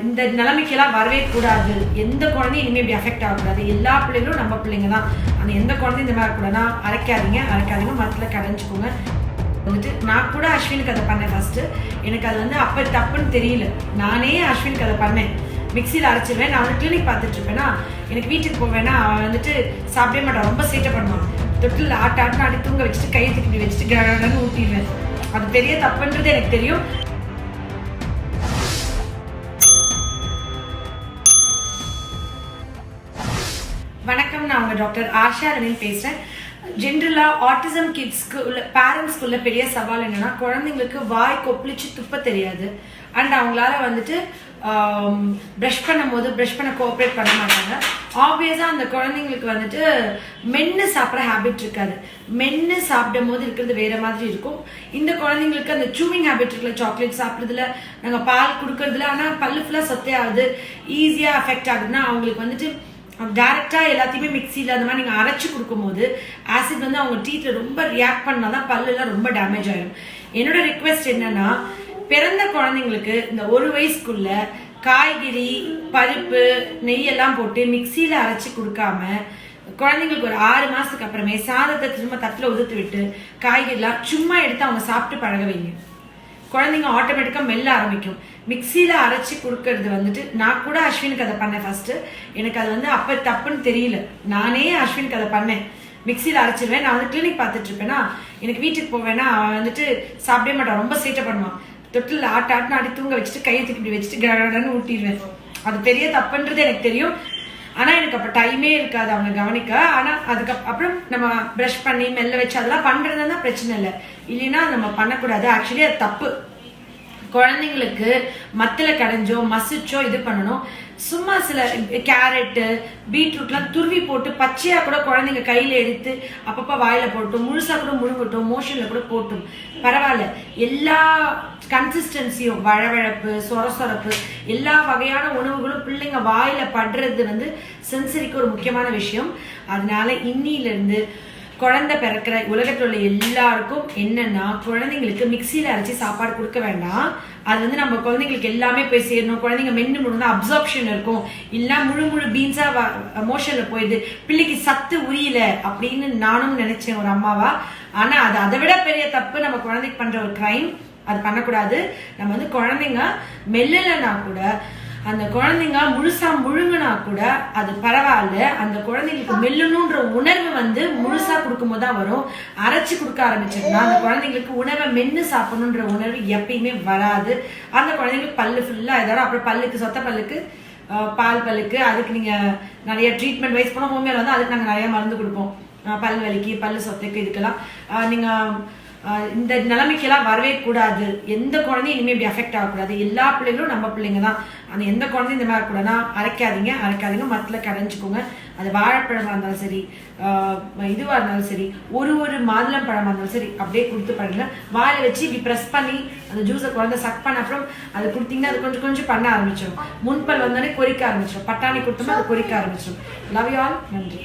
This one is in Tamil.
இந்த நிலைமைக்கெல்லாம் வரவே கூடாது. எந்த குழந்தையும் இனிமேல் இப்படி அஃபெக்ட் ஆகக்கூடாது. எல்லா பிள்ளைங்களும் நம்ம பிள்ளைங்க தான். அந்த எந்த குழந்தையும் இந்த மாதிரி இருக்கக்கூடாதுன்னா அரைக்காதீங்க மரத்தில் கடைஞ்சிக்கோங்க. வந்துட்டு நான் கூட அஸ்வினுக்கு அதை பண்ணேன் ஃபஸ்ட்டு. எனக்கு அது வந்து அப்போ தப்புன்னு தெரியல. நானே அஸ்வினுக்கு அதை பண்ணேன். மிக்சியில் அரைச்சிடுவேன். நான் வந்து கிளினிக் பார்த்துட்டு இருப்பேன்னா எனக்கு வீட்டுக்கு போவேன்னா அவன் வந்துட்டு சாப்பிடவே மாட்டான். ரொம்ப சேட்டை பண்ணுவான். தொட்டில் ஆட்டாட்னு ஆடி தூங்க வச்சுட்டு கையை தூக்கி வச்சுட்டு கடன்னு ஊற்றிடுவேன். அது பெரிய தப்புன்றது எனக்கு தெரியும். வணக்கம், நான் உங்கள் டாக்டர் ஆஷா ரணில் பேசுகிறேன். ஜென்ரலாக ஆட்டிசம் கிட்ஸ்க்கு உள்ள பேரண்ட்ஸ்க்குள்ள பெரிய சவால் என்னென்னா குழந்தைங்களுக்கு வாய் கொப்பளிச்சு துப்ப தெரியாது. அண்ட் அவங்களால வந்துட்டு ப்ரஷ் பண்ணும்போது ப்ரஷ் பண்ண கோஆப்ரேட் பண்ண மாட்டாங்க. ஆப்வியஸாக அந்த குழந்தைங்களுக்கு வந்துட்டு மென்று சாப்பிட்ற ஹேபிட் இருக்காது. மென்று சாப்பிடும் போது இருக்கிறது வேறு மாதிரி இருக்கும். இந்த குழந்தைங்களுக்கு அந்த சூவிங் ஹேபிட் இருக்குல்ல, சாக்லேட் சாப்பிட்றதுல, நாங்கள் பால் கொடுக்கறதுல, ஆனால் பல்லு ஃபுல்லாக சொத்தே ஆகுது, ஈஸியாக அஃபெக்ட் ஆகுதுன்னா அவங்களுக்கு வந்துட்டு டேரெக்டாக எல்லாத்தையுமே மிக்சியில் அந்த மாதிரி நீங்கள் அரைச்சி கொடுக்கும்போது ஆசிட் வந்து அவங்க டீத்தில் ரொம்ப ரியாக்ட் பண்ணால் தான் பல்லுலாம் ரொம்ப டேமேஜ் ஆகிடும். என்னோட ரிக்வெஸ்ட் என்னன்னா, பிறந்த குழந்தைங்களுக்கு இந்த 1 வயசுக்குள்ள காய்கறி, பருப்பு, நெய்யெல்லாம் போட்டு மிக்சியில் அரைச்சி கொடுக்காம குழந்தைங்களுக்கு ஒரு 6 மாதத்துக்கு அப்புறமே சாதத்தை திரும்ப தட்டில் உதுத்து விட்டு காய்கறிலாம் சும்மா எடுத்து அவங்க சாப்பிட்டு பழக வைங்க. குழந்தைங்க ஆட்டோமேட்டிக்காக மெல்ல ஆரம்பிக்கும். மிக்சியில் அரைச்சி கொடுக்கறது வந்துட்டு நான் கூட அஸ்வினுக்கு அதை பண்ணேன் ஃபஸ்ட்டு. எனக்கு அது வந்து அப்போ தப்புன்னு தெரியல. நானே அஸ்வினுக்கு அதை பண்ணேன். மிக்சியில் அரைச்சிடுவேன். நான் வந்து கிளினிக் பார்த்துட்டு இருப்பேன்னா எனக்கு வீட்டுக்கு போவேன்னா அவன் வந்துட்டு சாப்பிடவே மாட்டான். ரொம்ப சேட்டை பண்ணுவான். தொட்டில் ஆட்டாட்னு ஆடி தூங்க வச்சுட்டு கையை தூக்கி வச்சுட்டு கடன்னு ஊட்டிடுவேன். அது பெரிய தப்புன்றது எனக்கு தெரியும். ஆனால் எனக்கு அப்போ டைமே இருக்காது அவங்க கவனிக்க. ஆனால் அதுக்கப்புறம் நம்ம ப்ரஷ் பண்ணி மெல்ல வச்சு அதெல்லாம் பண்ணுறதுனா பிரச்சனை இல்லை. இல்லைன்னா நம்ம பண்ணக்கூடாது. ஆக்சுவலி அது தப்பு. குழந்தைங்களுக்கு மத்தில் கடைஞ்சோ மசிச்சோ இது பண்ணணும். சும்மா சில கேரட்டு, பீட்ரூட்லாம் துருவி போட்டு பச்சையாக கூட குழந்தைங்க கையில் எடுத்து அப்பப்போ வாயில் போட்டோம், முழுசாக கூட முழுங்கட்டும், மோஷனில் கூட போட்டும், பரவாயில்ல. எல்லா கன்சிஸ்டன்சியும் வழவழப்பு, சொரசொரப்பு, எல்லா வகையான உணவுகளும் பிள்ளைங்க வாயில் படுறது வந்து சென்சரிக்கு ஒரு முக்கியமான விஷயம். அதனால இன்னிலிருந்து குழந்தை பிறக்கிற உலகத்தில் உள்ள எல்லாருக்கும் என்னன்னா, குழந்தைங்களுக்கு மிக்சியில் அரைச்சி சாப்பாடு கொடுக்க வேண்டாம். அது வந்து நம்ம குழந்தைங்களுக்கு எல்லாமே போய் சேரணும். குழந்தைங்க மென்று முழுந்தா அப்சார்ப்ஷன் இருக்கும். இல்லை முழு பீன்ஸா மோஷனில் போயிடுது, பிள்ளைக்கு சத்து உரியல அப்படின்னு நானும் நினைச்சேன் ஒரு அம்மாவா. ஆனால் அது அதை விட பெரிய தப்பு. நம்ம குழந்தைக்கு பண்ற ஒரு கிரைம். அது பண்ணக்கூடாது. நம்ம வந்து குழந்தைங்க மெல்லலைன்னா கூட, அந்த குழந்தைங்க முழுசா முழுங்கினா கூட அது பரவாயில்ல. அந்த குழந்தைங்களுக்கு மெல்லணுன்ற உணர்வு வந்து முழுசா கொடுக்கும் போது தான் வரும். அரைச்சி கொடுக்க ஆரம்பிச்சிருந்தா அந்த குழந்தைங்களுக்கு உணவை மென்று சாப்பிடணுன்ற உணர்வு எப்பயுமே வராது. அந்த குழந்தைங்களுக்கு பல்லு ஃபுல்லாக ஏதாவது, அப்புறம் பல்லுக்கு, சொத்த பல்லுக்கு, பால் பல்லுக்கு, அதுக்கு நீங்கள் நிறைய ட்ரீட்மெண்ட் வைஸ் போனால் ஹோமியோவில் வந்து அதுக்கு நாங்கள் நிறைய மருந்து கொடுப்போம். பல் வலிக்கு, பல்லு சொத்தைக்கு, இதுக்கெல்லாம் நீங்கள் இந்த நிலைமைக்கெல்லாம் வரவே கூடாது. எந்த குழந்தையும் இனிமேல் இப்படி அஃபெக்ட் ஆகக்கூடாது. எல்லா பிள்ளைங்களும் நம்ம பிள்ளைங்க தான். அந்த எந்த குழந்தையும் இந்த மாதிரி இருக்கக்கூடாதுன்னா அரைக்காதீங்க மரத்தில் கடைஞ்சிக்கோங்க. அது வாழைப்பழமாக இருந்தாலும் சரி, இதுவாக இருந்தாலும் சரி, ஒரு மாதுளம் பழமாக இருந்தாலும் சரி, அப்படியே கொடுத்து பாருங்க. வாழை வச்சு இப்படி ப்ரெஸ் பண்ணி அந்த ஜூஸை குழந்தை சக் பண்ண அப்புறம் அது கொடுத்தீங்கன்னா அது கொஞ்சம் பண்ண ஆரம்பிச்சிடும். முன்பல் வந்தோடனே கொறிக்க ஆரம்பிச்சிடும். பட்டாணி கொடுத்தோம்னா அது கொறிக்க ஆரம்பிச்சிடும். Love you all. நன்றி.